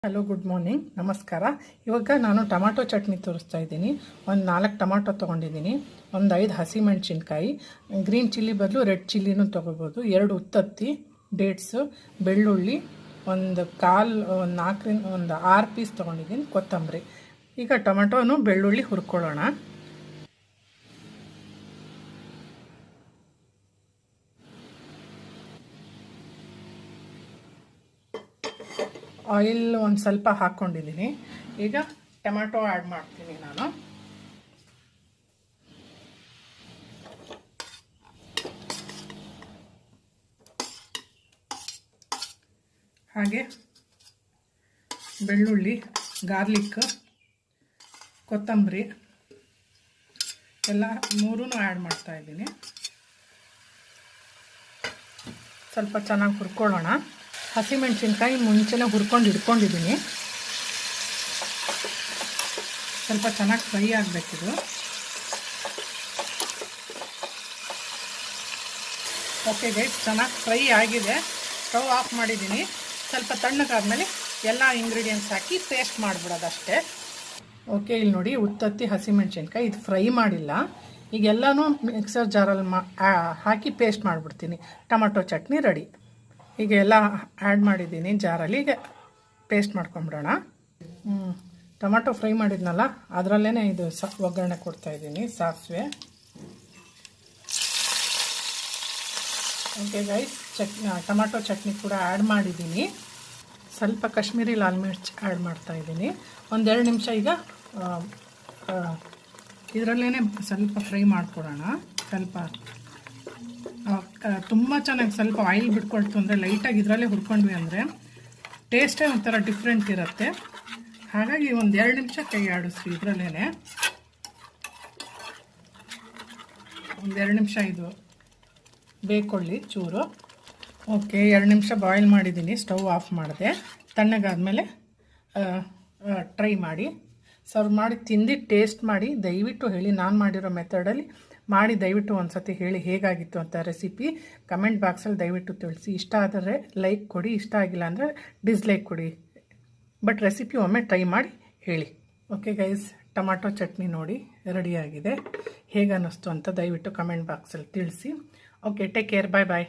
Hello, good morning, ನಮಸ್ಕಾರ. ಇವಾಗ ನಾನು ಟೊಮಾಟೊ ಚಟ್ನಿ ತೋರಿಸ್ತಾ ಇದ್ದೀನಿ. ಒಂದು 4 ಟೊಮಾಟೊ ತೊಗೊಂಡಿದ್ದೀನಿ, ಒಂದು 5 ಹಸಿಮೆಣಸಿನ್ಕಾಯಿ, ಗ್ರೀನ್ ಚಿಲ್ಲಿ ಬದಲು ರೆಡ್ ಚಿಲ್ಲಿನೂ ತೊಗೋಬೋದು, 2 ಉತ್ತತ್ತಿ, ಡೇಟ್ಸು, ಬೆಳ್ಳುಳ್ಳಿ, ಒಂದು 6 ಪೀಸ್ ತೊಗೊಂಡಿದ್ದೀನಿ, ಕೊತ್ತಂಬರಿ. ಈಗ ಟೊಮೆಟೊನು ಬೆಳ್ಳುಳ್ಳಿ ಹುರ್ಕೊಳ್ಳೋಣ. ಆಯಿಲ್ ಒಂದು ಸ್ವಲ್ಪ ಹಾಕ್ಕೊಂಡಿದ್ದೀನಿ. ಈಗ ಟೊಮೆಟೊ ಆ್ಯಡ್ ಮಾಡ್ತೀನಿ ನಾನು. ಹಾಗೆ ಬೆಳ್ಳುಳ್ಳಿ, ಗಾರ್ಲಿಕ್, ಕೊತ್ತಂಬರಿ ಎಲ್ಲ ಮೂರೂ ಆ್ಯಡ್ ಮಾಡ್ತಾ ಇದ್ದೀನಿ. ಸ್ವಲ್ಪ ಚೆನ್ನಾಗಿ ಹುರ್ಕೊಳ್ಳೋಣ. ಹಸಿಮೆಣಸಿನ್ಕಾಯಿ ಮುಂಚೆನೇ ಹುರ್ಕೊಂಡು ಇಟ್ಕೊಂಡಿದ್ದೀನಿ. ಸ್ವಲ್ಪ ಚೆನ್ನಾಗಿ ಫ್ರೈ ಆಗಬೇಕಿದು. ಓಕೆ ಗೈಸ್, ಚೆನ್ನಾಗಿ ಫ್ರೈ ಆಗಿದೆ. ಸ್ಟವ್ ಆಫ್ ಮಾಡಿದ್ದೀನಿ. ಸ್ವಲ್ಪ ತಣ್ಣಗಾದ್ಮೇಲೆ ಎಲ್ಲ ಇಂಗ್ರೀಡಿಯೆಂಟ್ಸ್ ಹಾಕಿ ಪೇಸ್ಟ್ ಮಾಡಿಬಿಡೋದು ಅಷ್ಟೇ. ಓಕೆ, ಇಲ್ಲಿ ನೋಡಿ, ಉತ್ತತ್ತಿ, ಹಸಿಮೆಣಸಿನ್ಕಾಯಿ ಇದು ಫ್ರೈ ಮಾಡಿಲ್ಲ. ಈಗ ಎಲ್ಲನೂ ಮಿಕ್ಸರ್ ಜಾರಲ್ಲಿ ಹಾಕಿ ಪೇಸ್ಟ್ ಮಾಡಿಬಿಡ್ತೀನಿ. Tomato chutney ready. ಈಗ ಎಲ್ಲ ಆ್ಯಡ್ ಮಾಡಿದ್ದೀನಿ ಜಾರಲ್ಲಿ. ಈಗ ಪೇಸ್ಟ್ ಮಾಡ್ಕೊಂಬಿಡೋಣ. ಟೊಮೆಟೊ ಫ್ರೈ ಮಾಡಿದ್ನಲ್ಲ, ಅದರಲ್ಲೇ ಇದು ಒಗ್ಗರಣೆ ಕೊಡ್ತಾಯಿದ್ದೀನಿ. ಸಾಸಿವೆ. ಓಕೆ ಗೈಸ್, ಟೊಮೆಟೊ ಚಟ್ನಿ ಕೂಡ ಆ್ಯಡ್ ಮಾಡಿದ್ದೀನಿ. ಸ್ವಲ್ಪ ಕಾಶ್ಮೀರಿ ಲಾಲ್ ಮಿರ್ಚ್ ಆ್ಯಡ್ ಮಾಡ್ತಾಯಿದ್ದೀನಿ. 1-2 ನಿಮಿಷ ಈಗ ಇದರಲ್ಲೇ ಸ್ವಲ್ಪ ಫ್ರೈ ಮಾಡ್ಕೊಡೋಣ. ಸ್ವಲ್ಪ ತುಂಬ ಚೆನ್ನಾಗಿ ಸ್ವಲ್ಪ ಆಯಿಲ್ ಬಿಟ್ಕೊಳ್ತು ಅಂದರೆ, ಲೈಟಾಗಿ ಇದರಲ್ಲೇ ಹುರ್ಕೊಂಡ್ವಿ ಅಂದರೆ ಟೇಸ್ಟೇ ಒಂಥರ ಡಿಫ್ರೆಂಟ್ ಇರುತ್ತೆ. ಹಾಗಾಗಿ 1-2 ನಿಮಿಷ ಕೈ ಆಡಿಸ್ರಿ ಇದರಲ್ಲೇ. 1-2 ನಿಮಿಷ ಇದು ಬೇಕೊಳ್ಳಿ ಚೂರು. ಓಕೆ, 2 ನಿಮಿಷ ಬಾಯ್ಲ್ ಮಾಡಿದ್ದೀನಿ. ಸ್ಟವ್ ಆಫ್ ಮಾಡಿದೆ. ತಣ್ಣಗಾದ್ಮೇಲೆ ಟ್ರೈ ಮಾಡಿ, ಸರ್ವ್ ಮಾಡಿ, ತಿಂದು ಟೇಸ್ಟ್ ಮಾಡಿ ದಯವಿಟ್ಟು ಹೇಳಿ. ನಾನು ಮಾಡಿರೋ ಮೆಥಡಲ್ಲಿ ಮಾಡಿ ದಯವಿಟ್ಟು ಒಂದು ಸತಿ ಹೇಳಿ ಹೇಗಾಗಿತ್ತು ಅಂತ. ರೆಸಿಪಿ ಕಮೆಂಟ್ ಬಾಕ್ಸಲ್ಲಿ ದಯವಿಟ್ಟು ತಿಳಿಸಿ. ಇಷ್ಟ ಆದರೆ ಲೈಕ್ ಕೊಡಿ, ಇಷ್ಟ ಆಗಿಲ್ಲ ಅಂದರೆ ಡಿಸ್ಲೈಕ್ ಕೊಡಿ. ಬಟ್ ರೆಸಿಪಿ ಒಮ್ಮೆ ಟ್ರೈ ಮಾಡಿ ಹೇಳಿ. ಓಕೆ ಗೈಸ್, ಟೊಮಾಟೊ ಚಟ್ನಿ ನೋಡಿ ರೆಡಿಯಾಗಿದೆ. ಹೇಗೆ ಅನ್ನಿಸ್ತು ಅಂತ ದಯವಿಟ್ಟು ಕಮೆಂಟ್ ಬಾಕ್ಸಲ್ಲಿ ತಿಳಿಸಿ. ಓಕೆ, ಟೇಕ್ ಕೇರ್, ಬಾಯ್ ಬಾಯ್.